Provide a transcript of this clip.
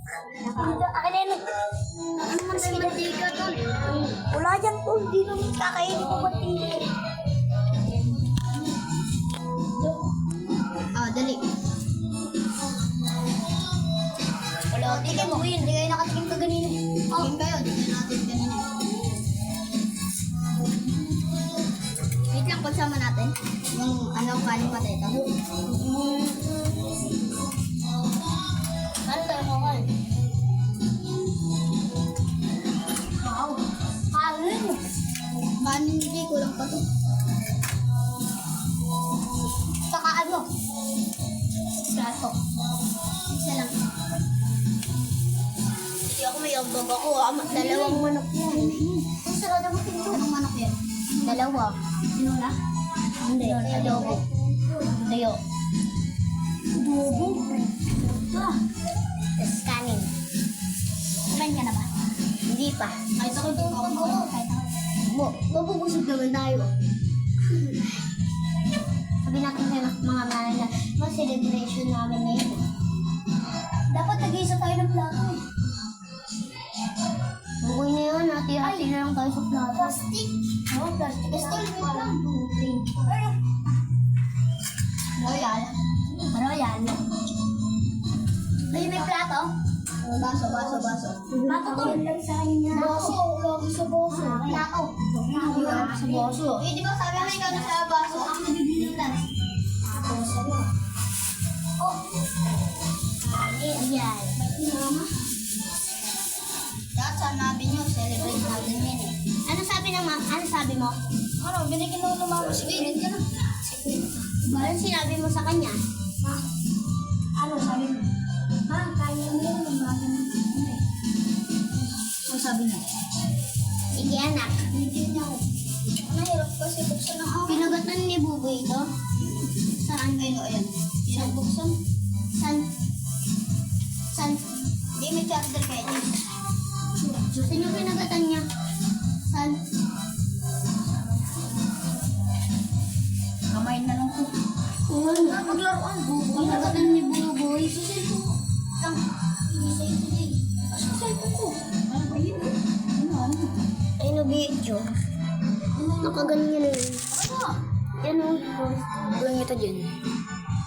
Akin na yun. Ano man sa mantika tol? Wala yan tol. Di naman kakainin ko mantika. Dali. Wala, tikim mo yun. Hindi kayo nakatikim ka ganina. Tingin kayo, tingnan natin kanina. Wait lang, pagsama natin. Yung anong kanin patay ito. Ano tayo kakal? Wow. Kanin. Kanin hindi, kulang pa to. Saka ano? Plato. Isa lang. Hindi ako may ambag ako. Dalawang manok yan. Ang sarado mo tingin. Anong manok yan? Dalawa. Sinula? Hindi. Adobo. Dayo. Adobo? Ito. Tapos kanin. Kumain ka na ba? Hindi pa. Kahit ako hindi pa ako kumain. Kahit ako. Mabubusog naman tayo. Sabi natin sa mga nanay na mas celebration namin ngayon. Dapat nag-iisa tayo ng plato eh. Okay na yun, hati-hati na lang tayo sa plato. Plastic? Oo, plastic. Plastic lang. Royal. Royal. Ay, may plato? Baso. Plato to. Baso, lagi sa baso. Plato. Sa baso. Eh, di ba sabi nga ikaw na sa baso, ang nabibilitan. Baso na. Oh. Ayan. Dapat sanabi nyo, celebrate natin yan eh. Ano sabi ng ano sabi mo? Ano, binigyan mo ng mama. Sige, hindi ka na. Ano sinabi mo sa kanya? Ano sabi mo? Kaya mo yun ng mga Ano sabi niya? Sige anak. Hindi niya ako. Nahirap kasi buksan ng ako. Pinagatan ni Buboy ito. Saan? Ayun, ayan. Pinabuksan. Saan? Saan? Hindi, may charger kayo. Saan yung pinagatan niya? Saan? Kamay na lang ko. Maglaruan. Pinagatan ni Buboy. Lang, hindi sa'yo today. Asa sa'yo ko? Ayun. Ano? Ay, no video. Nakaganyan na yun. Ano? Yan o. Gawin ito dyan.